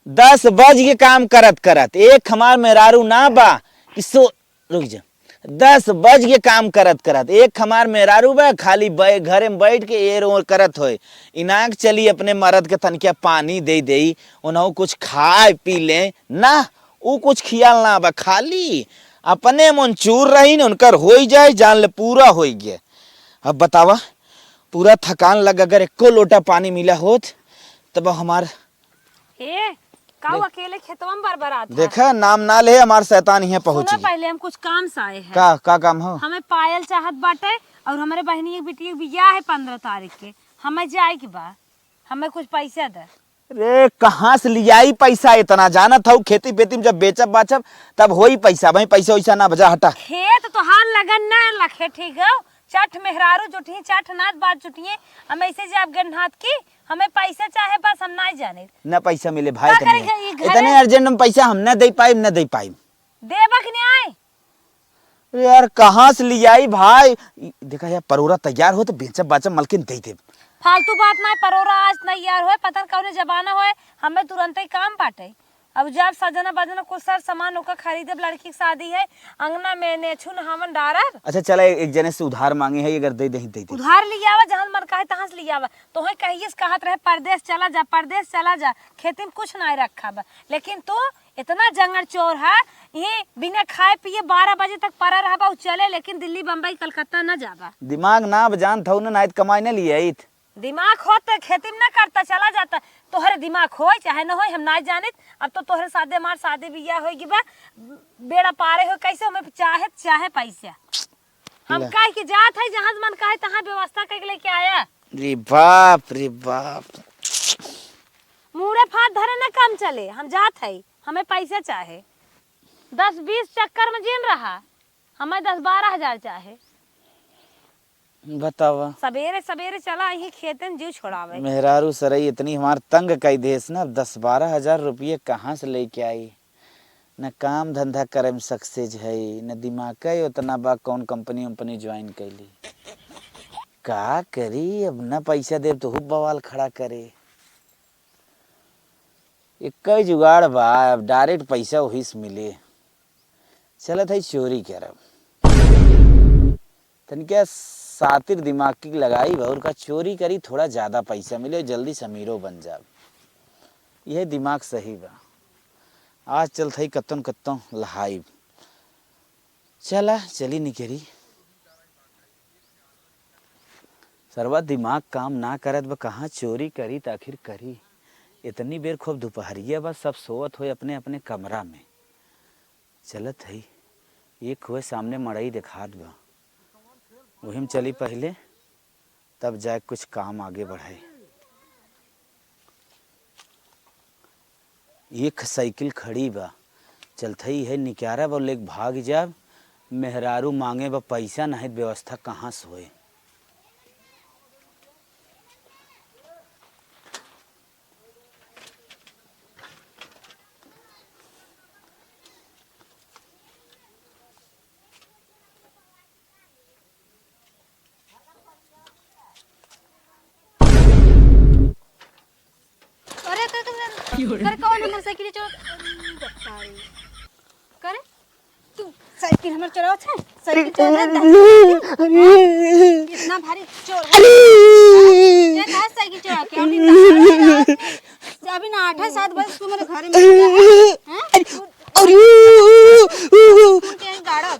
10 बज के काम करत करत एक हमार मेहरारू ना बा कि सो रुक जा 10 बज के काम करत करत एक हमार मेहरारू बा खाली घरे में बैठ के एर ओर करत होए इनाक चली अपने मर्द के तनकिया पानी दे देई उन्हों कुछ खाए पी ले ना ऊ कुछ खियाल ना बा खाली अपने मंचूर रही न उनकर हो जाए जान ले पूरा हो गया। अब बतावा पूरा थकान लग अगर एको लोटा पानी मिला होत तब हमार काऊ अकेले खेतवा में बरबरात देखा नाम ना ले हमार शैतान यहाँ पहुंच गई। पहले हम कुछ काम से आए हैं। का काम हो? हमें पायल चाहत बाटे और हमारे बहनी की बेटी बियाह है 15 तारीख के हमें जाए के बा हमें कुछ पैसा दे। अरे कहाँ से लियाई पैसा इतना जानत हूँ खेती बेती में जब बेचब बाचब तब हो ही पैसा भाई पैसा वैसा ना बजा हटा खेत तो हाल लगन ना लखे ठीक है चट मेहरारू जुटी चट नाथ बात जुटिए हम ऐसे जाब गन्हात की हमें पैसा चाहे बस हम नहीं जाने न पैसा मिले भाई इतने अर्जेंट में पैसा हम न दे पाई न दे पाई देबक न्याय यार कहाँ से लियाई भाई देखा यार परोरा तैयार हो तो बेचब बाचब मलकिन दे दे फालतू बात ना परोरा आज नहीं यार होए पता कौने जमाना होए हमें तुरंत ही काम बाटे अब जब सजना बजना कुछ सर सामान ओका खरीदे लड़की की शादी है अंगना में नेछुन हमन डारर। अच्छा चला एक जने से उधार मांगे है अगर दे दे उधार लियावा जहां मन कहे तहां से लियावा तो है कहिए कहत रहे परदेश चला जा खेती में कुछ नहीं रखा बा लेकिन तू इतना जंगल चोर है ये बिना खाए पिए 12 बजे तक पड़ा रहा चले लेकिन दिल्ली बम्बई कलकत्ता न जाबा दिमाग ना जान था ना कमाई न लिए दिमाग हो तो खेती में न करता चला जाता तोहरे दिमाग हो चाहे न हो हम ना जानित अब तो तोहरे सादे मार शादी बियाह होगी बा बेड़ा पारे हो कैसे हमें चाहे पैसा हम काहे के जात है जहां मन कहे तहां व्यवस्था करके लेके आया। रे बाप मुड़े फाट धरे न काम चले हम जात है हमें पैसा चाहे 10-20 चक्कर में जिन रहा हमें 10-12 हजार चाहे बतावा सवेरे सवेरे चला यही खेतन जीव छोड़ावे मेहरारू सरई इतनी हमार तंग कई देश ना 10-12 हजार रुपये कहाँ से लेके आई न काम धंधा करे में सक्सेस है न दिमाग उतना बा कौन कंपनी ज्वाइन कैली का करी अब न पैसा दे तो बवाल खड़ा करे एक जुगाड़ बा अब डायरेक्ट पैसा वही से मिले चलत है चोरी करब तन क्या सातिर दिमाग की लगाई और का चोरी करी थोड़ा ज्यादा पैसा मिले जल्दी समीरो बन जाब यह दिमाग सही बा आज चलत है कत्तों लहाई चली निकरी सर्वा दिमाग काम ना करत बा कहाँ चोरी करी तो आखिर करी इतनी बेर खूब दोपहरिया बा सब सोवत हो अपने अपने कमरा में चलत है एक हुए सामने मड़ई दिखात बा वही में चली पहले तब जाए कुछ काम आगे बढ़े। एक साइकिल खड़ी बा चलत ही है निकारा बोले भाग जाब मेहरारू मांगे बा पैसा नहीं व्यवस्था कहाँ से होए। कर कौन हमर साइकिल चोर करे तू साइकिल हमर चोरा छै साइकिल चोरा इतना भारी चोर ये का साइकिल चोरा के अभी ना 8-7 बजे तू मेरे घर में हैं अरे गाड़ो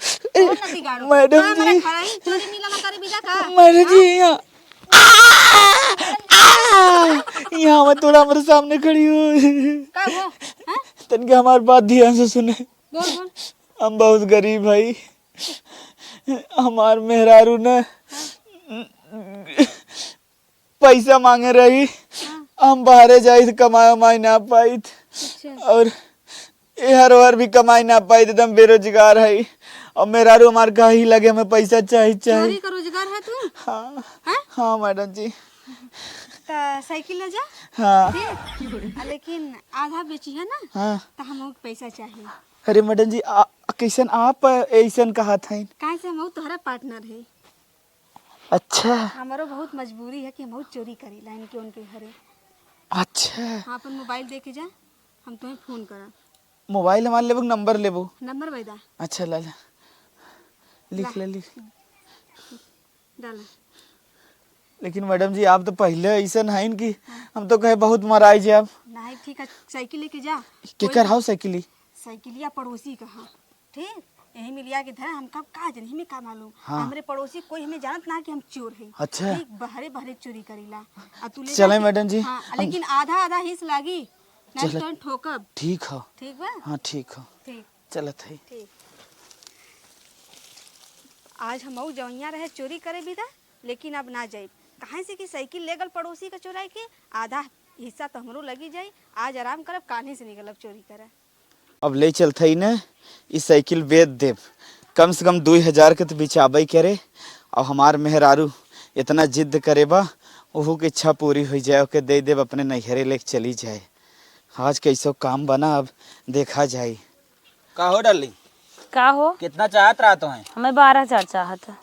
नदी गाड़ो मैडम जी चोरी मिला ना करे बिदा का मैडम जी यहाँ मैं थोड़ा हमारे सामने खड़ी हूँ तनके हमारी बात ध्यान से सुने बोल हम बहुत गरीब भाई हमार मेहरारू ने पैसा मांगे रही हम बाहरे जाई कमाई ना पाई और हर बार भी कमाई ना पाई एकदम बेरोजगार है और मेहरारू हमार का ही लगे हमें पैसा चाहिए चोरी का रोजगार है तू हाँ मैडम जी साइकिल ले जा हाँ लेकिन आधा बेची है ना हाँ तो हम पैसा चाहिए। अरे मैडम जी कैसन आप ऐसन कहा था काहे से हम तुम्हारा पार्टनर है। अच्छा हमारो बहुत मजबूरी है कि हम चोरी करी लाइन के उनके घरे। अच्छा हाँ अपन मोबाइल दे के जा हम तुम्हें फोन करा। मोबाइल हमारे लेबो नंबर लेबो। नंबर बैदा अच्छा ला ला लिख ले लिख। डाला। लेकिन मैडम जी आप तो पहले ऐसा नहीं कि हम तो कहे बहुत मराई जे आप। नहीं ठीक है, साइकिल लेके जा। केकर हाउ साइकिली? साइकिलिया पड़ोसी का हाँ ठीक, यही मिलिया के धर हम कब का जन में का मालूम। हाँ। हमरे पड़ोसी कोई हमें जानत ना कि हम चोर है। अच्छा। ठीक बहरे बहरे चोरी करीला। अब तू ले चले जा। मैडम जी, हाँ, लेकिन आधा आधा हिस्स लागी नहीं चलो। तो ठोकब। ठीक हो। ठीक बा। हाँ ठीक हो। ठीक चलत है। ठीक। आज हम जवैया रहे चोरी करे भी था, लेकिन अब ना जाए। कहाँ से कि साइकिल ले गल पड़ोसी का चोराई के, आधा हिस्सा तो हमरो लगी जाए। आज आराम करब, कान्हे से निकलब चोरी करे। अब ले चलते ही ना इस साइकिल बेच देव, कम से कम 2000 के तो बिचाबई करे। और हमार मेहरारू इतना जिद करे बा ओहू की इच्छा पूरी हो जाए, ओके दे देव अपने नैहरे लेके चली जाए। आज कैसो काम बना अब देखा जाए। का हो डाली? का हो? कितना चाहत रहा तो है? हमें 12,000 चाहत।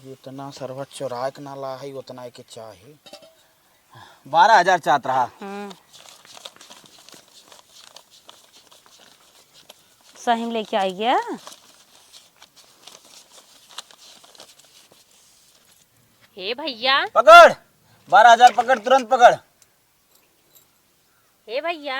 इतना सरवत चोरा के ना ला है उतना के चाहे। 12,000 चाहत रहा। सही में लेके आई गया। हे भैया, पकड़ 12,000 पकड़, तुरंत पकड़। हे भैया,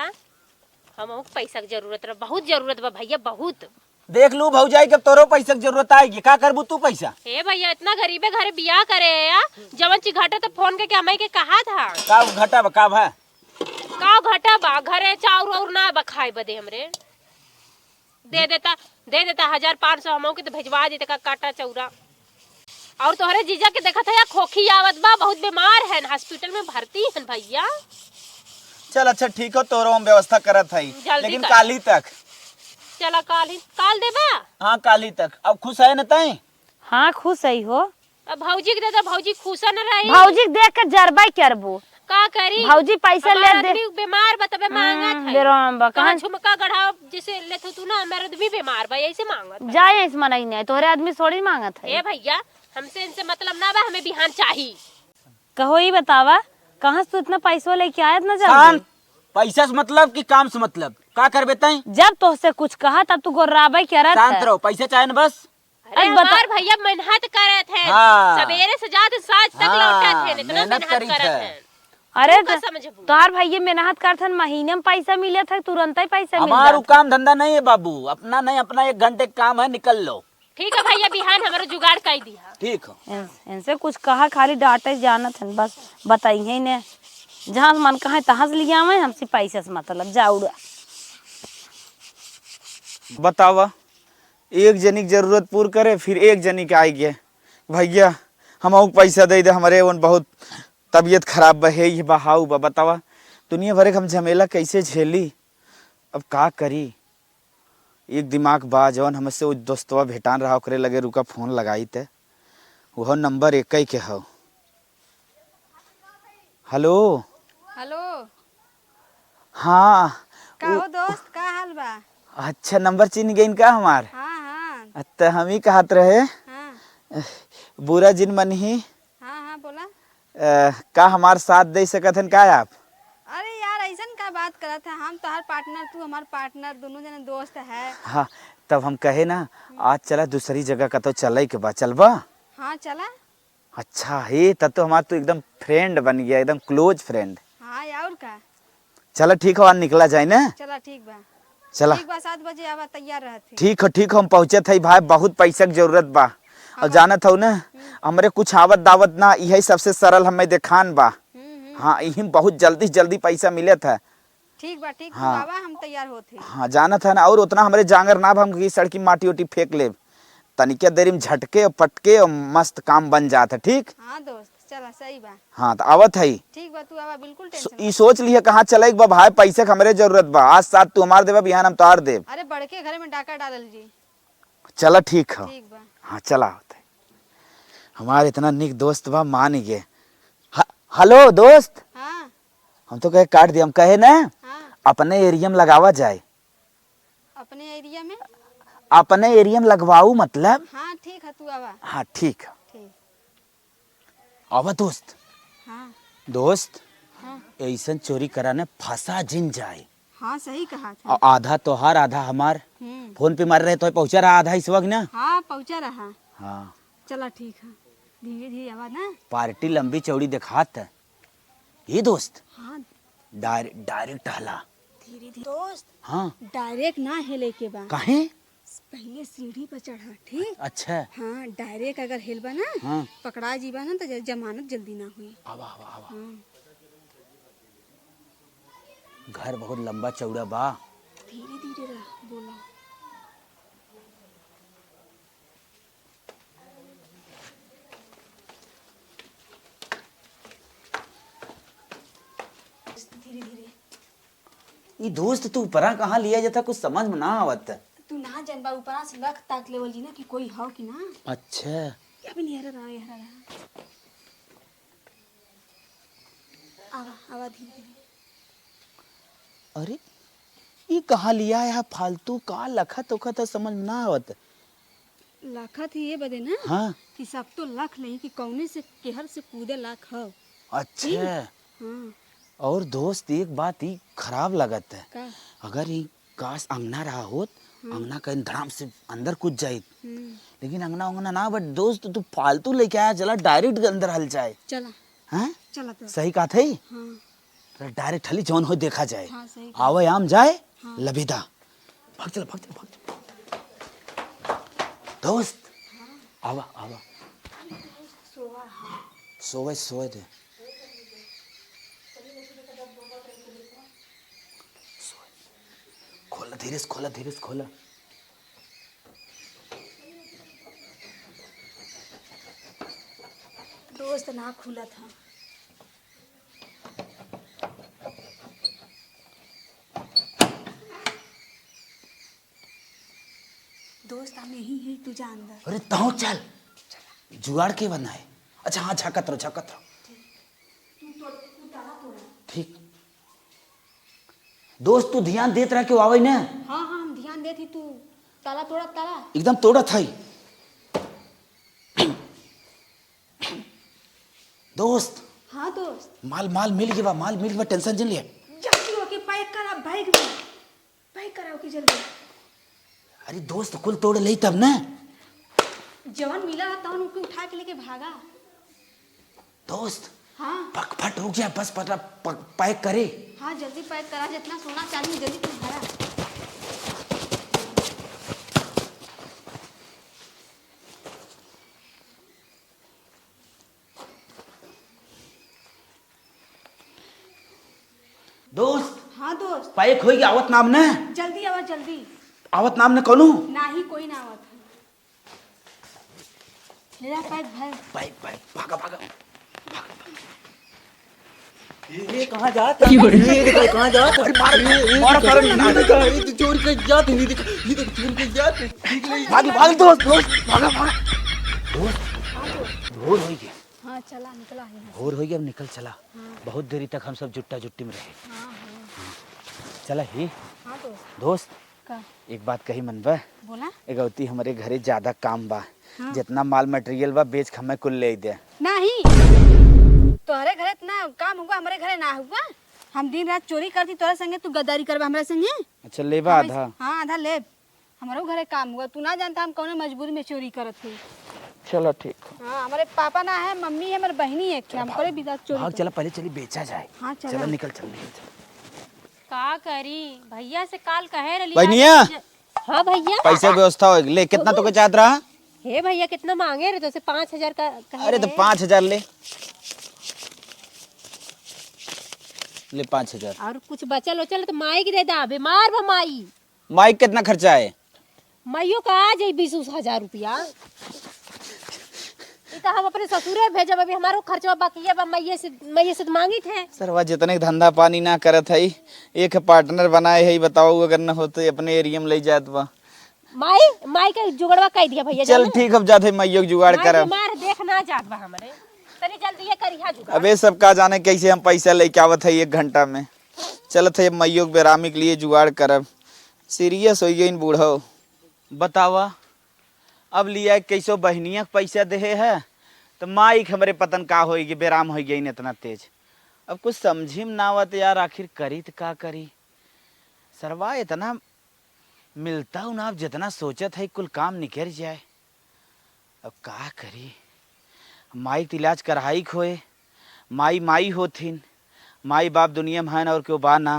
हम पैसा की जरूरत रहा, बहुत जरूरत बा भैया, बहुत। देख लू भौजाई के तोरो पैसा की जरूरत आएगी, का करबू तू पैसा? हे भैया, इतना गरीबे घरे बियाह करे या जवन चीज घटे तो फोन करके हमें के कहा था। का घटा बा का भा? का घटा बा? घरे चाउर और ना बा खाए बदे हमरे। दे देता 1500 हमों के तो भेजवा देते का काटा चौरा। और तोहरे जीजा के देखा था या खोखी आवत बा, बहुत बीमार है, हॉस्पिटल में भर्ती है भैया। चल अच्छा ठीक हो, तोरो हम व्यवस्था करत हई, जल्दी लेकिन कर। काली तक। चला काल देबा। हाँ काली तक। अब खुश है न तई? हाँ खुश है हो। अब भौजी के देता, भौजी खुशा न रही। भौजी देख के जरबाई करबो। का करी? भौजी पैसा ले दे। आदमी बीमार बतबे मांगत है। बेराम बा कहां कहां झुमका गढ़ा जैसे लेथु तू ना, मेरा आदमी बीमार बा ऐसे मांगत है। जाए इस मनई नहीं, तोहरे आदमी थोड़ी मांगत है। ए भैया, हमसे इनसे मतलब ना बा, हमें बिहान चाहिए। कहो ही बतावा, कहाँ से तू इतना पैसा लेके आयत ना शांत। जल्दी? पैसा से मतलब कि काम से मतलब? का करबे तई? जब तोहसे कुछ कहा तब तू गोर्राबाई करत शांत है। रहो, पैसा चाहे न बस। अरे बता- हमार भैया मेहनत करे थे, हाँ। सवेरे से जाते साँझ तक हाँ, लौटे थे, इतना मेहनत मेहनत करी करे थे। थे। अरे तू का समझबू? तोहार भैया मेहनत करथन, महीने में पैसा मिले था, तुरंत ही पैसा मिल हमारू जाता। काम धंधा नहीं है बाबू, अपना नहीं, अपना 1 घंटे का काम है, निकल लो। ठीक है भैया, बिहान हमारा जुगाड़ कर दिया। ठीक हो। इनसे कुछ कहा, खाली डांटे जानत हन, बस बताइए ने जहाँ से मन कहा तहाँ से लिया मैं, हमसे पैसे से मतलब जाऊड़ा। बतावा, एक जनी की जरूरत पूर करे, फिर एक जनी के आई गए भैया हम पैसा दे दे, हमारे उन बहुत तबीयत खराब बहे ये बहाऊ बा। बतावा दुनिया भरे हम झमेला कैसे झेली, अब का करी। एक दिमाग बा जवन हमसे वो दोस्तवा भेटान रहा, ओकरे लगे रुका फोन लगाई थे, वह नंबर 1 के हो। हेलो हेलो, हाँ का हो दोस्त, का हाल बा? अच्छा नंबर चिन्ह गई का हमार? हाँ हाँ अच्छा हम ही कहत रहे हाँ बुरा जिन मन ही हाँ हाँ बोला। का हमार साथ दे सकत हन का आप? अरे यार ऐसन का बात करत है, हम तोहार पार्टनर, तू हमार पार्टनर, दोनों जने दोस्त है। हाँ तब हम कहे ना आज चला दूसरी जगह का तो चल के बा, चलबा? हाँ चला। अच्छा हे तब तो हमार तो एकदम फ्रेंड बन गया, एकदम क्लोज फ्रेंड। हाँ और का। चलो ठीक हो, आज निकला जाए ना। चला ठीक बा। चला ठीक बा, 7 बजे आवा, तैयार रहते। ठीक हो हम पहुँचे थे भाई, बहुत पैसा की जरूरत बा। और जाना था ना हमरे कुछ आवत दावत ना, यही सबसे सरल हमें देखान बा। हाँ यही बहुत जल्दी पैसा मिले था। ठीक बा, ठीक हाँ। बाबा, हम तैयार होते। हाँ जाना था ना, और उतना हमारे जांगर ना हम की सड़की माटी उटी फेंक ले, तनिके देरी में झटके और पटके और मस्त काम बन जाता। ठीक हाँ दोस्त, चला सही बा। हाँ तो आवत है। ठीक बा, तू आवा, बिल्कुल टेंशन ई सोच लिया कहाँ चले बा भाई, पैसे के हमरे जरूरत बा, आज साथ तू हमार देवा, बिहान हम तोहार देव। अरे बड़के घरे में डाका डालल जी। चला ठीक है। ठीक बा। हाँ चला होते हमारे इतना निक दोस्त बा, मान गए। हेलो दोस्त, हाँ हम तो कहे काट दिया, हम कहे ना हाँ, अपने एरिया में लगावा जाए। अपने एरिया में। अपने एरिया में लगवाऊ मतलब? हाँ ठीक है, तू आवा। हाँ ठीक है। ठीक। आवा दोस्त। हाँ दोस्त हाँ ऐसन चोरी कराने फंसा जिन जाए हाँ सही कहा था। और आधा तोहार आधा हमार। फोन पे मार रहे तो पहुंचा रहा आधा इस वक्त ना। हाँ पहुँचा रहा। हाँ चला ठीक है, धीरे धीरे आवाज ना। पार्टी लंबी चौड़ी दिखात है ये दोस्त। हाँ डायरेक्ट हला। धीरे धीरे दोस्त। हाँ डायरेक्ट ना हिले के बाद काहे? पहले सीढ़ी पर चढ़ा, ठीक। अच्छा हाँ डायरेक्ट अगर हिलबा ना हाँ। पकड़ा जीबा ना तो जमानत जल्दी ना हुई। आवा आवा आवा। हाँ घर बहुत लंबा चौड़ा बा। धीरे धीरे रह बोला। धीरे धीरे। ये दोस्त तू ऊपरा कहाँ लिया जाता कुछ समझ में ना आवत। तू ना जानबा ऊपरा से लख ताक लेवल जी ना कि कोई हो कि ना। अच्छा क्या भी नहीं हरा रहा। आवा आवा धीरे धीरे। अरे ये कहाँ लिया है फालतू का लखत उखत है, समझ में ना आवत। लाखत ही ये बदे ना हाँ कि सब तो लख नहीं कि कौने से केहर से कूदे लाख हो। अच्छा। हाँ और दोस्त एक बात ही खराब लगत है, का। अगर ये काश अंगना रहा होत अंगना का धड़ाम से अंदर कूद जाए, लेकिन अंगना उंगना ना। बट दोस्त तू फालतू लेके आया, चला डायरेक्ट अंदर हल जाए। चला हैं चला तो। सही कहा था हाँ डायरेक्ट हली जौन हो देखा जाए। हाँ सही। आवे आम जाए लबिदा। भाग चल भाग चल भाग चल। दोस्त आवा आवा सोवे सोए दे। खोला धीरे से खोला धीरे से खोला। दोस्त ना खुला था। दोस्त हम यही है, तू जा अंदर। अरे ताऊ चल जुगाड़ के बना है। अच्छा हाँ झाकत रहो ठीक। दोस्त तू ध्यान देत रहा क्यों आवे ना। हाँ हाँ हम ध्यान देती। तू ताला तोड़ा ताला एकदम तोड़ा था ही। दोस्त हाँ दोस्त माल माल मिल गया माल मिल गया टेंशन जिन लिया। जल्दी होके पैक करा बाइक में। पैक कराओ कि जल्दी। अरे दोस्त कुल तोड़ ले तब ना। जवान मिला था तवन उनको उठा के लेके भागा। दोस्त हाँ पक फट हो गया बस पटा पैक करे। हाँ जल्दी पैक करा, जितना सोना चांदी जल्दी तू भरा। दोस्त हाँ दोस्त पैक हो गया आवत नाम ने। जल्दी आवा जल्दी। आवत नाम ने कौनू ना ही कोई ना आवत है। मेरा पैक भर। पैक पैक भागा भागा। ये कहाँ जाता है? ये देखो कहाँ जाता है? मारा मारा नहीं दिखा, ये चोर के जाते नहीं दिखा, ये देखो चोर के जाते दिख नहीं। भाग भाग दोस्त दोस्त भागा भागा। दोस्त भोर हो गया। हाँ चला निकला है। भोर हो गया अब निकल चला। बहुत देरी तक हम सब जुट्टा जुट्टी में रहे। हाँ चला ही हाँ दोस्त दोस्त का एक बात कही मन बा। बोला एगौती हमारे घरे ज्यादा काम बा। जितना माल मटेरियल बा बेच के हमें कुल ले दे। नहीं तोहरे घरे इतना काम हुआ, हमारे घरे ना हुआ। हम दिन रात चोरी करती तोरे संगे, तू गद्दारी करबा हमारे संगे। अच्छा लेबा आधा। हाँ आधा ले। हमारो घरे काम हुआ, तू ना जानता हम कौन मजबूरी में चोरी करत थी। चलो ठीक। हाँ हमारे पापा ना है, मम्मी है, हमारे बहनी है, क्या हम करे बिना चोरी भाग कर। चला पहले चली बेचा जाए। हाँ चला। चलो निकल चल निकल चल। का करी भैया से काल कहे रही। बहनिया हाँ भैया पैसा व्यवस्था हो ले कितना तो के चाहत रहा। हे भैया कितना मांगे रे? तो 5,000 का कहे अरे तो रहे। 5,000 ले 5,000। और कुछ बचल उचल तो माई के दे दा। बीमार बा माई। माइक कितना खर्चा है? माइयो का आ जाई 20-20,000 रुपया। तो हम अपने ससुरे भेजब, अभी हमारो खर्चवा बाकी है। मैये से तो मांगी थे। सरवा जितने धंधा पानी ना करत है एक पार्टनर बनाए है बताओ, अगर न हो तो अपने एरिया में ले जात बा। माई का जुगड़वा कह दिया भैया। चल ठीक अब जाते मैयो जुगाड़ करब। बीमार देखना जात बा हमरे। तनी जल्दी ये करिहा जुगाड़। अबे सब का जाने कैसे हम पैसा लेके आवत है 1 घंटा में। चलत है मैयो बेरामी के लिए जुगाड़ करब। सीरियस हो गई बूढ़ो। बतावा अब लिया कैसो बहनिया पैसा दे है तो माइक हमरे पतन का होगी बेराम हो गई इतना तेज। अब कुछ समझी में ना आवत यार, आखिर करी तो का करी। सरवा इतना मिलता हूँ ना, अब जितना सोचत है कुल काम निकल जाए। अब का करी, माई के इलाज कराई खोए, माई माई होथिन, माई बाप दुनिया में है ना और क्यों बा ना।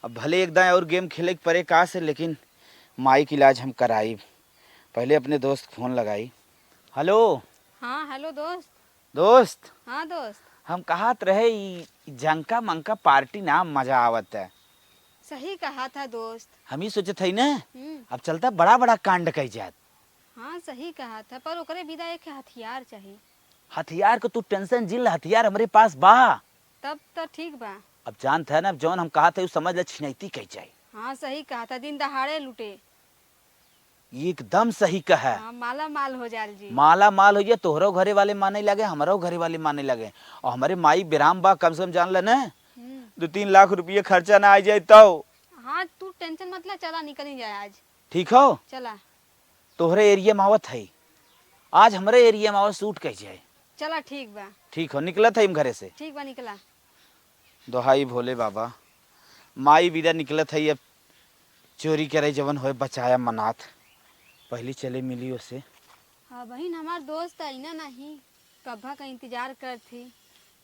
अब भले एक दाएँ और गेम खेले के परे का से, लेकिन माई के इलाज हम कराई। पहले अपने दोस्त फोन लगाई। हेलो हाँ हेलो दोस्त। दोस्त, हाँ दोस्त, हम कहात रहे ई जंका मंका पार्टी ना मजा आवत है। सही कहा था दोस्त। हम ही सोचत है ना, हम्म, अब चलता बड़ा बड़ा कांड कई जात। हाँ सही कहा था, पर ओकरे बिना एक हथियार चाहिए। हथियार को तू टेंशन जिल, हथियार हमारे पास बा। तब तो ठीक बा। अब जानत है ना, अब जौन हम कहा था समझ ले, छिनैती कही जाए। हाँ सही कहा था, दिन दहाड़े लूटे। एकदम सही कहा। हाँ माला माल हो जाल जी। माला माल हो जाए, तोहरो घरे वाले माने लगे, हमारो घरे वाले माने लगे। और हमारे माई बिराम बा, कम से कम जान ले ना, हम्म, 2-3 लाख रुपये खर्चा ना आ जाए तो। हाँ तू टेंशन मत ले, चला निकल ही जाए आज। ठीक हो, चला तोहरे एरिया में आवत है, आज हमारे एरिया में आवत सूट कही जाए। चला ठीक बा। ठीक हो, निकलत है हम घरे से। ठीक बा निकला। दोहाई भोले बाबा, माई विदा निकलत है, अब चोरी करे जवन होए बचाया मनात। पहली चले मिली उसे। हाँ बहन, हमार दोस्त आई ना नहीं, कब्बा का इंतजार कर थी,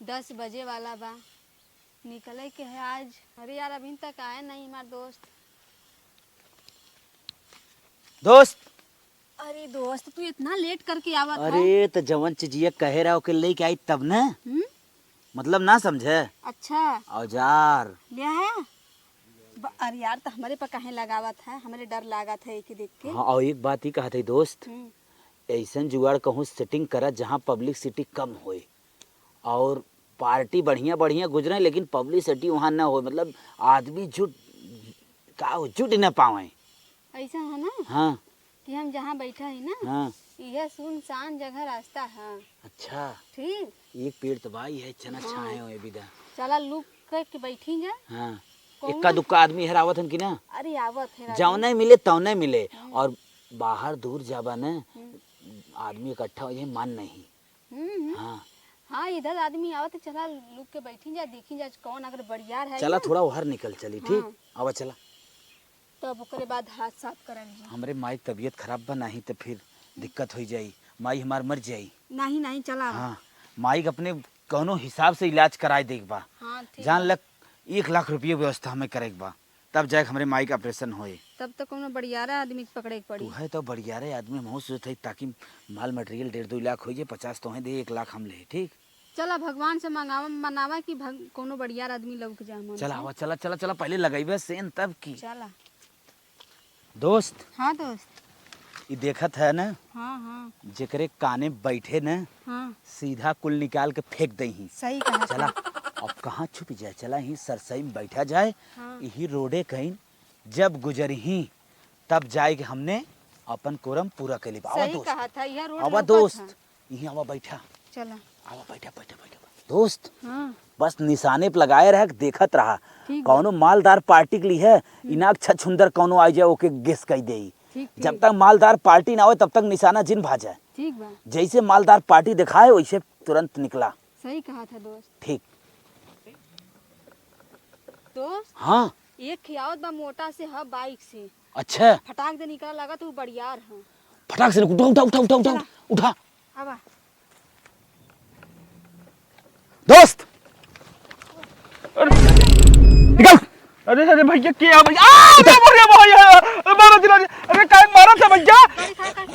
10 बजे वाला बा, निकले के है आज। अरे यार अभी तक आए नहीं हमार दोस्त। दोस्त, अरे दोस्त तू इतना लेट करके आवत है? अरे तो जवन चीजिए कहे रहा के लेके आई तब ना, हम्म? मतलब ना समझे। अच्छा औजार लिया है। अरे यार तो हमारे पर काहे लगावत है, हमारे डर लागत है एक देख के। हाँ, और एक बात ही कहा था दोस्त, हम्म, ऐसन जुगाड़ कहूँ सेटिंग करा जहाँ पब्लिसिटी कम होए और पार्टी बढ़िया बढ़िया गुजरे, लेकिन पब्लिसिटी वहाँ ना हो, मतलब आदमी जुट जुट न पावे। ऐसा है ना हाँ कि हम जहाँ बैठा है ना, हाँ, यह सुनसान जगह रास्ता है। अच्छा, ठीक, एक पेड़ तो भाई है, चना छाए हुए विदा। चला लुक करके बैठी जा। हाँ, कौन? इक्का दुक्का आदमी हरावत हन की ना, अरे आवत है जाओ नहीं मिले तो नहीं मिले। और बाहर दूर जाबा ना, आदमी इकट्ठा हो जाए, मान नहीं। हम्म, हाँ हाँ इधर आदमी आवत है, चला लुक के बैठी जा, देखी जा कौन अगर बढ़ियार है चला, ना, थोड़ा उहर निकल चली। ठीक, हाँ। आवा चला। तब ओकरे बाद हाथ साफ करल जी। हमरे माई की तबीयत खराब बा, नहीं तो फिर दिक्कत हो जाई, माई हमार मर जाई। नहीं नहीं चला। हाँ, माई के अपने कौनो हिसाब से इलाज कराए देख बा। हाँ ठीक जान बा। लग 1 लाख रुपये व्यवस्था हमें करे बा, तब जाए हमरे माई का ऑपरेशन होए। तब तो कोनो बढ़ियारा आदमी के पकड़े के तू पड़ी। है तो बढ़िया रे आदमी, महू सोचत है ताकि माल मटेरियल 1.5-2 लाख हो जाए, 50 तो है दे, 1 लाख हम ले। ठीक, चला भगवान से मंगावा मनावा कि कोनो बढ़ियार आदमी लग जा मन चला से। आवा, चला चला चला, पहले लगाइबे सेन तब की। चला। दोस्त, हाँ दोस्त। ये देखत है ना, हाँ हाँ जेकरे काने बैठे ना, हाँ सीधा कुल निकाल के फेंक दही। सही कहा चला, था। अब कहाँ छुप जाए, चला ही सरसई में बैठा जाए। हाँ। यही रोडे कहीं जब गुजर ही तब जाए के हमने अपन कोरम पूरा कर ली। आवा सही दोस्त, कहा था, यह रोड आवा लौकत दोस्त, है। यही आवा बैठा, चला। आवा बैठा बैठा बैठा दोस्त। हाँ बस निशाने पे लगाए रह, देखत रहा, ठीक बा। कौनो मालदार पार्टी के लिए है, इनाक छछुंदर कौनो आ जाए ओके गेस कही दे। ठीक जब ठीक तक मालदार पार्टी ना हो तब तक निशाना जिन भाजा। ठीक बा। जैसे मालदार पार्टी दिखाए वैसे तुरंत निकला। सही कहा था दोस्त। ठीक, दोस्त हाँ, एक खियावत बा मोटा से है बाइक से, अच्छा, फटाक दे निकला लगा तो बढ़ियार है। फटाक से उठा उठा उठा उठा उठा उठा आवा। दोस्त, निकल। अरे अरे भैया क्या भैया, अरे भैया मारा दिला, अरे काय मारा था भैया।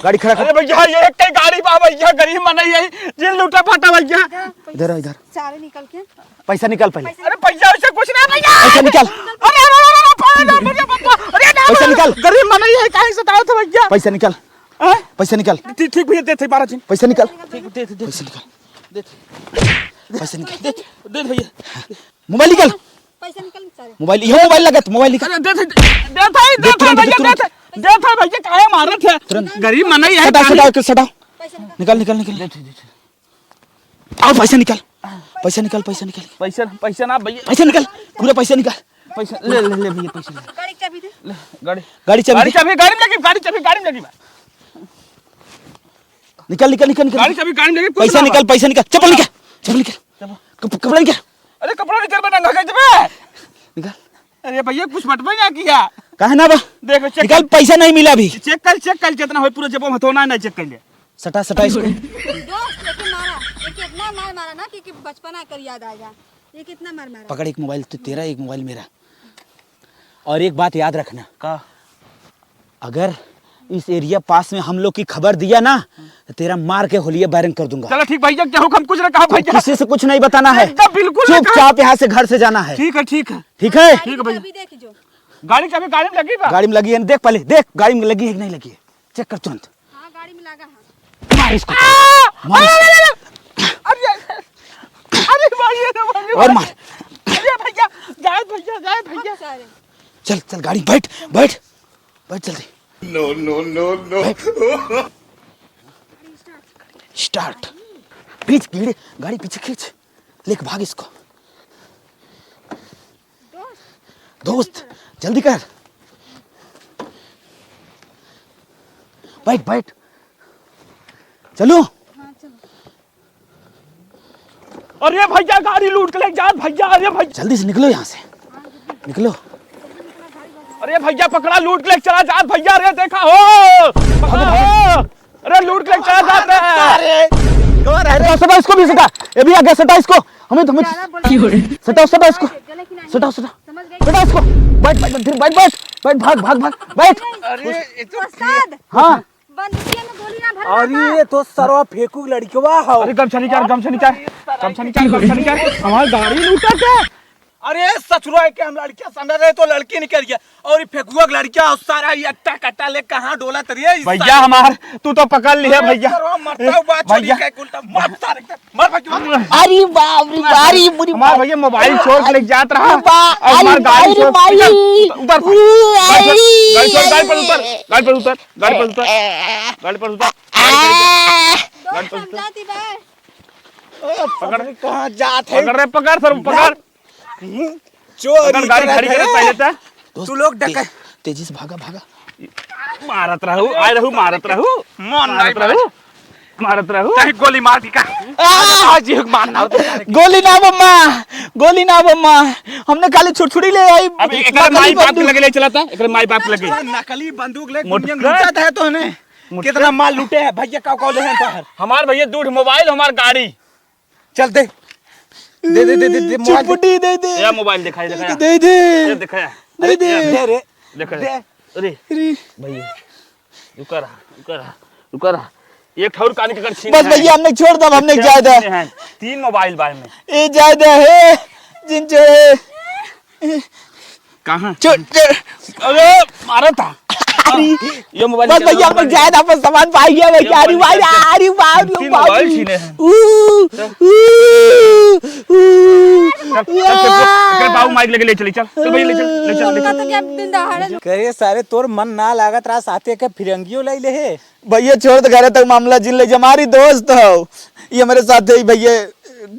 गाड़ी खड़ा अरे कर, भैया ये एक कई गाड़ी बा भैया, गरीब मन है, जिन लूटा फाटा भैया। इधर आ, इधर सारे निकल के। पैसा निकाल पहले, अरे पैसा वैसा कुछ नहीं भैया। पैसा निकाल, अरे अरे अरे अरे भैया बाबा, अरे ना पैसा निकाल, गरीब मन है, काहे सताओ था भैया। पैसा निकाल, हैं? पैसा निकाल, ठीक ठीक भैया देते 12 दिन। पैसा निकाल, ठीक दे दे पैसा निकाल, दे पैसा निकाल, दे भैया। मोबाइल निकाल, पैसा निकल सारे। मोबाइल, यह मोबाइल लगत, मोबाइल निकाल। अरे दे भैया, दे भैया, काहे मारा थे, गरीब मन है। सटाओ सटाओ सटाओ, पैसा निकल। निकाल निकाल निकाल, आओ पैसा निकाल, पैसा निकाल, पैसा निकाल, पैसा पैसा ना भैया, पैसा निकाल, पूरा पैसा निकाल, पैसा ले ले ले भैया, पैसा ले गाड़ी की चाबी दे। ले, गाड़ी गाड़ी चाबी गाड़ी चाबी गाड़ी में लगी, गाड़ी चाबी गाड़ी में लगी, निकाल निकाल निकाल निकाल, गाड़ी चाबी गाड़ी में लगी, कुछ पैसा ना निकाल, पैसा निकाल, चप्पल निकाल, चप्पल निकाल, कपड़ा निकाल, अरे कपड़ा निकल बना नंगा कैसे बे? निकाल। अरे भैया कुछ बटवा ना किया। कहा ना बा देखो चेक निकाल, पैसा नहीं मिला अभी। चेक कर जितना हो पूरा जेबों में होना नहीं चेक कर ले। सटा सटा इसको। दोस्त लेकिन मारा, ये कितना मार मारा ना कि बचपना कर याद आएगा। ये कितना मार मारा। पकड़, एक मोबाइल तो तेरा, एक मोबाइल मेरा। और एक बात याद रखना, का अगर इस एरिया पास में हम लोग की खबर दिया ना तो तेरा मार के होलिया बैरंग कर दूंगा। चलो ठीक भैया, क्या हुक्म कुछ ना कहा भैया। किसी से कुछ नहीं बताना है, एकदम बिल्कुल नहीं कहा। चुपचाप यहाँ से घर से जाना है। ठीक है ठीक है। ठीक है? ठीक है भैया। अभी देख जो। गाड़ी चाबी गाड़ी में लगी बा? गाड़ी में लगी है, देख पहले देख गाड़ी में लगी है कि नहीं लगी है, चेक कर तुरंत। हाँ गाड़ी में लगा है। मार इसको, मार इसको। अरे भैया और मार। अरे भैया जाए भैया। सारे चल चल गाड़ी में बैठ बैठ बैठ जल्दी। स्टार्ट। खींच गाड़ी पीछे खींच, लेके भाग इसको। दोस्त जल्दी कर, बैठ बैठ, चलो। अरे भैया गाड़ी लूट के ले जा भैया। अरे भैया, जल्दी से निकलो यहाँ से, निकलो। अरे भैया पकड़ा, लूट के ले चला जा भैया। अरे देखा हो, पकड़ा हो। अरे लूट के ले चला जाता है। अरे सटा इसको भी, सटा ये भी आ गया, सटा इसको। हमें सटाओ सटा इसको, सटाओ सटा सटा इसको। बैठ बैठ फिर बैठ बैठ बैठ, भाग भाग भाग बैठ। उस्ताद हाँ बंदूकिया में गोली ना भरना। अरे तो सरवा फेंकू लड़कवा हो। अरे गमछा निकाल, गमछा निकाल, गमछा निकाल, गमछा निकाल। हमारी गाड़ी लूटा क्या? अरे सचुरा है कि हम लड़कियां समझ रहे तो लड़की निकल गया और ये फेंकुआ लड़कियां और सारा ये अट्टा कट्टा ले कहां डोला तरिए। भैया हमार तू तो पकड़ लिया भैया। भैया अरे बाप रे, बारी बुरी हमार भैया मोबाइल छोड़ के लेके जात रहा और हमार अरे गाड़ी छोड़ भाई, ऊपर गाड़ी छोड़, गाड़ी पर उतर, गाड़ी पर उतर, गाड़ी पर उतर, गाड़ी पर उतर, गाड़ी पर उतर। समझाती बे। पकड़ कहां जात है? पकड़ रे, पकड़ सर, पकड़। चोरी गाड़ी खड़ी कर पहले तो तू लोग डका तेजी से भागा भागा। मारत रहू, आए रहू, मारत रहू, मारत रहू, मारत रहू। चाहे गोली मार दी का आज ही मारना। गोली ना बम्मा, गोली ना बम्मा, हमने खाली छुड़छुड़ी ले आई। अभी एकरे माई बाप के लगे ले चला था, एकरे माई बाप के लगे। नकली बंदूक ले मुटका। लूटा है तो ने कितना माल लूटे है भैया। का कॉल है तो हमार भैया दूध मोबाइल, हमार गाड़ी। चल दे दे दे दे दे चुपटी दे दे, या मोबाइल दिखाई, दिखाया, दे दे ये दिखाया, दे दे। दे रे दिखाया। अरे भैया रुका रहा, रुका रहा, रुका रहा। एक ठौर कानी के कर छीन बस भैया हमने छोड़ दो, हमने ज्यादा है 3 मोबाइल बाय में। ये ज्यादा है जिन जो है कहां? छोड़। अरे मारा था। ये मोबाइल बस भैया हमने ज्यादा पर सामान पाई गया भैया। अरे भाई, अरे बाप रे बाप। मोबाइल छीने हैं। एकरे बाबू माइक लगे ले चली, चल चल भैया ले चल, ले चल, ले चल। तो क्या दिन दहाड़े करे सारे तोर मन ना लागत रहा साथे के फिरंगियो ले ले है। भैया छोड़ दे, घर तक मामला जिन ले, हमारी दोस्त हो ये, हमारे साथ ही भैया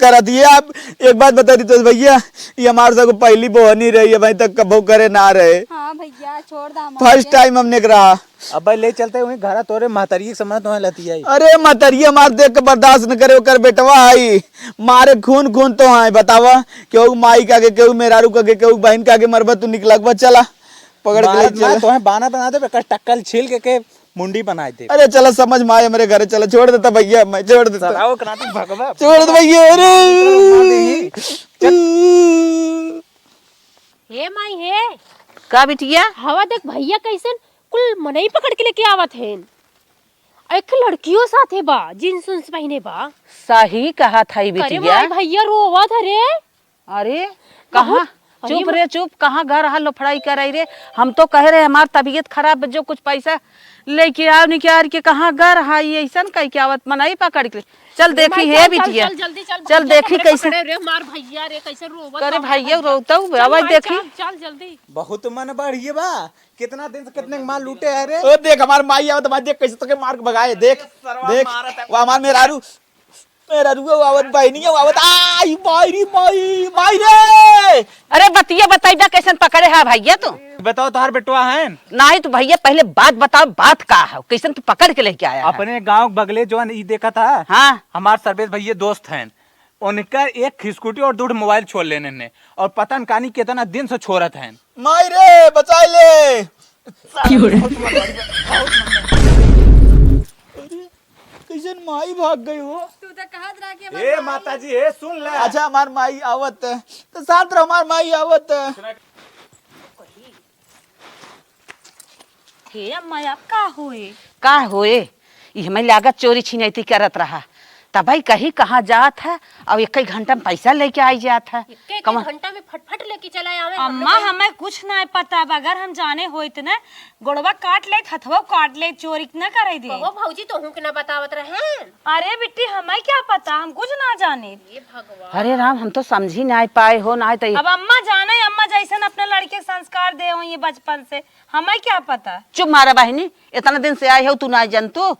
करा दिए। आप एक बात बता दी तो भैया, ये हमारे साथ पहली बहनी रही है भाई, तक कबो करे ना रहे। हाँ भैया छोड़ दा। फर्स्ट टाइम हमने करा। अब ले चलते हुए घर तोरे महतरी समझ तो लती आई। अरे मतरिया मार देख के बर्दाश्त न करे, ओकर बेटवा आई मारे खून खून तो है। बतावा केहू माई का के, केहू मेहरारू का के, केहू बहन का के मरबा तू निकलक। चला पकड़ के ले चला। तो है बाना बना दे टक्कल छील के मुंडी बनाए दे। अरे चला समझ में आए मेरे घर, चला छोड़ देता भैया, मैं छोड़ देता, सलाओ कनाटी भगवा छोड़ दे भैया। अरे हे माई हे का बिटिया? हवा देख भैया कैसन कुल मनई पकड़ के लेके आवत हैं। एक लड़कियों साथे बा, जींस उन्स पहने बा। सही कहा था अरे बिटिया। माई भैया रोवत रे। अरे कहाँ? चुप रे चुप, कहाँ घर हाल लफड़ाई कर रही रे? हम तो कह रहे हमार तबीयत खराब, जो कुछ पैसा लेके आओ निकाल के, कहाँ घर हाई ऐसा कह के आवत मनाई पकड़ के। चल देखी है बिटिया, जल्दी चल देखी कैसे रे मार भैया रे कैसे रोवत। करे भैया रोता हूँ आवाज देखी। चल जल्दी। बहुत मन बढ़िए बा। कितना दिन से कितने माल लूटे है रे। ओ देख हमार माई आवत, भाई देख कैसे तके मार के भगाए। देख देख वो हमार मेहरारू, मेहरारू आवत, बहनी आवत। आई माई माई माई रे। अरे बतिया बताइबा कैसन पकड़े है भैया तू? बताओ तार बेटवा है नहीं तो भैया पहले बात बताओ, बात का है कैसन तू पकड़ के लेके आया है? अपने गांव बगले जो ई देखा था। हाँ हमार सर्वेश भैया दोस्त हैं, उनका एक खिसकुटी और 2 मोबाइल छोड़ लेने ने और पता न कहानी कितना दिन से छोड़त हैं। माई रे बचाई ले। कैसे माई भाग गई हो। तू तो कहत रहा कि ए माता जी ए सुन ले। अच्छा हमार माई आवत है तो साथ रहो, हमार माई आवत है। हे अम्मा आप का होए? का होए ये हमें लागत चोरी छिनैती करत रहा तब भाई कहीं कहाँ जात है और एक घंटा में पैसा लेके आई जात है। एक कमा घंटा में फटफट लेके चला आवे। अम्मा हमें कुछ नहीं पता अब अगर हम जाने होइत न गोड़वा काट ले हथवा काट ले चोरी न करे दे। वो भौजी तो हूं के ना बतावत रहे। अरे बिट्टी हमें क्या पता हम कुछ ना जाने। ये भगवान अरे राम हम तो समझ ही नहीं पाए हो ना तो अब अम्मा जाने अम्मा जैसे अपने लड़के संस्कार दे हो ये बचपन से हमें क्या पता। चुप मारा बहनी इतना दिन से आई हो तू ना जानतो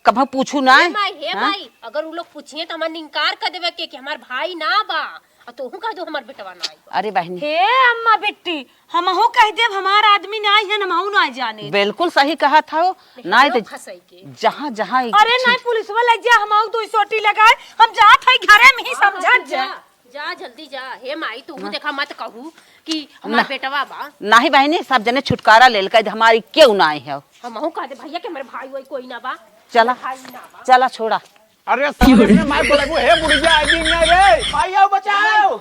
कभी पूछू ना। हे माई अगर उ लोग पूछिए तो हमार इनकार कर देवे के कि हमार भाई ना बा और तोहू कह दो हमार बेटवा ना आई। अरे बहनी हे अम्मा बिट्टी हमहू कह देब हमार आदमी ना आई है हमहू ना जाने। बिल्कुल सही कहा था वो ना तो फंसाई के जहाँ जहाँ अरे नहीं पुलिस वाला जा हमहू दो सोटी लगाए हम जात है घरे में ही समझा जा। जा जल्दी जा। हे माई तू देखा मत कहू कि हमार बेटवा बा। नहीं बहनी सब जने छुटकारा ले कर हमारी क्यों ना आई है। हमहू कह दे भैया के हमारे भाई वही कोई ना बा। चला चला छोड़ा। अरे साले ने मार बोला वो हे बुढ़िया आई दिन ना रे भाई आओ बचाओ।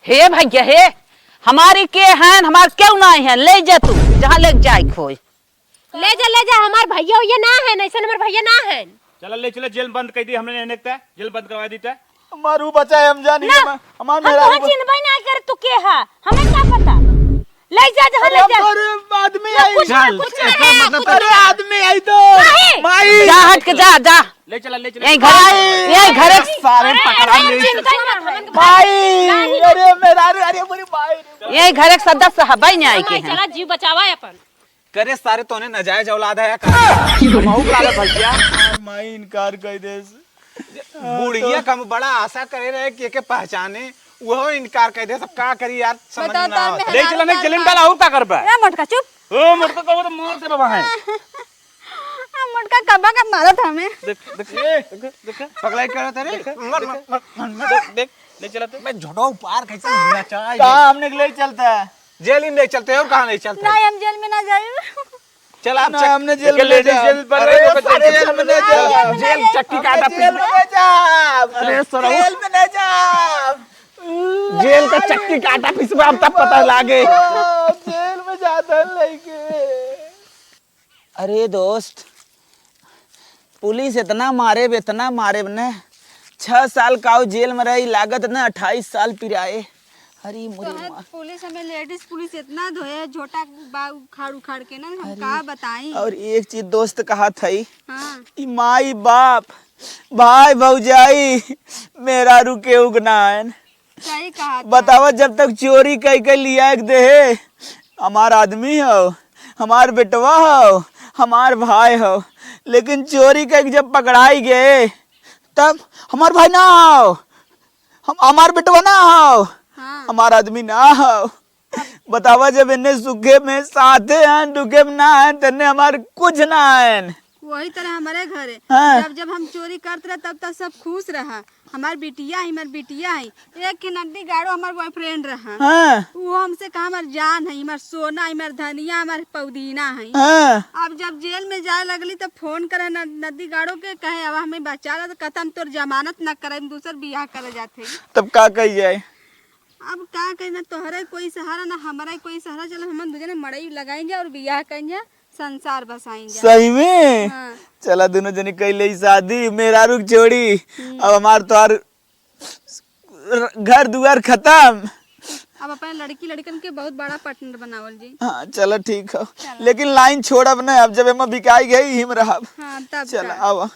हे भैया हे हमारी के हैं हमार क्यों ना आई है ले जा तू जहाँ ले जाए खोई ले जा हमार भैया ये ना है ऐसा हमार भैया ना है। चला ले चले जेल बंद कर दी हमने ने नेकता जेल बंद करवा दी था। मारू बचाए हम जानी ना, हमार हम मेरा तो चिन्ह ना कर तू के है हमें क्या पता। ले जा जहाँ ले जा। अरे आदमी आई कुछ अरे आदमी आई तो माई जा हट के जा ले चला यही घर सारे पकड़ा ले माई। अरे मेरा अरे मेरी माई यही घर सदस्य हबाई नहीं आई के हैं। चला जीव बचावा अपन। करे सारे तोने नाजायज औलाद है हमहू काला भैया माई इनकार कर दे। बुढ़िया कम बड़ा आशा करे रहे के पहचाने वो इनकार कर दे सब का करी यार समझ में ना आवत। ले चला नहीं चलन डाला होता कर बा। ए मोटका चुप। ओ मुर्ख को तो मोर से बाबा है। मोटका कब्बा का मारत हमें। देख पगलाई करत रे देख ले चला तो मैं झोड़ो पार कैसे होना चाहिए। कहां हमने ले चलता है जेल ही नहीं चलते और कहां नहीं चलते। नहीं हम जेल में ना जाए। चल आप ना हमने जेल ले जा। जेल पर जेल में ले जा। जेल चक्की काटा जेल में ले जा। अरे सरो जेल में ले जा। जेल का चक्की काटा पिसवा अब तब पता लागे। जेल में जाता लेके। अरे दोस्त पुलिस इतना मारे न 6 साल का जेल में रही लागत न 28 साल पिराए। अरे मुझे पुलिस हमें लेडीज पुलिस इतना धोए झोटा उखाड़ उखाड़ के ना हम का बताई। और एक चीज दोस्त कहा थी हाँ ई माई बाप भाई भौजाई मेरा रुके उगनान सही कहा था। बतावा जब तक चोरी कई लिया एक दे हमार आदमी हो हमार बेटवा हो हमार भाई हो लेकिन चोरी कई जब पकड़ाई गए तब हमार भाई ना हो हम हमार बेटवा ना हो हाँ। हमार आदमी ना हो। बतावा जब इन्हें सुखे में साथे हैं दुखे में ना है तन्ने हमार कुछ ना है। वही तरह हमारे घर है। हाँ। जब हम चोरी करते रहे तब तक सब खुश रहा। हमार बिटिया है एक के नड्डी गाड़ो हमार बॉयफ्रेंड रहा। हाँ वो हमसे कहा हमार जान है हमार सोना है हमार धनिया हमार पौदीना है। हाँ अब जब जेल में जाए लगली तो फोन करे नदी गाड़ो के कहे अब हमें बचा रहा तो कहता हम तोर जमानत न करे दूसर बियाह करे जाते। तब का कही जाए। अब का कहना तोहरे कोई सहारा ना हमारा कोई सहारा। चलो हम दूसरे मड़ई लगाएंगे और बियाह करेंगे संसार बसाएंगे। सही में हाँ। चला दोनों जने कैले शादी मेरा रुक छोड़ी अब हमार तोहार घर दुआर खत्म। अब अपने लड़की लड़कन के बहुत बड़ा पार्टनर बनावल जी। हाँ चलो ठीक हो लेकिन लाइन छोड़ब न अब जब एमा बिकाई गई हिम रहब। हाँ तब चला का। अब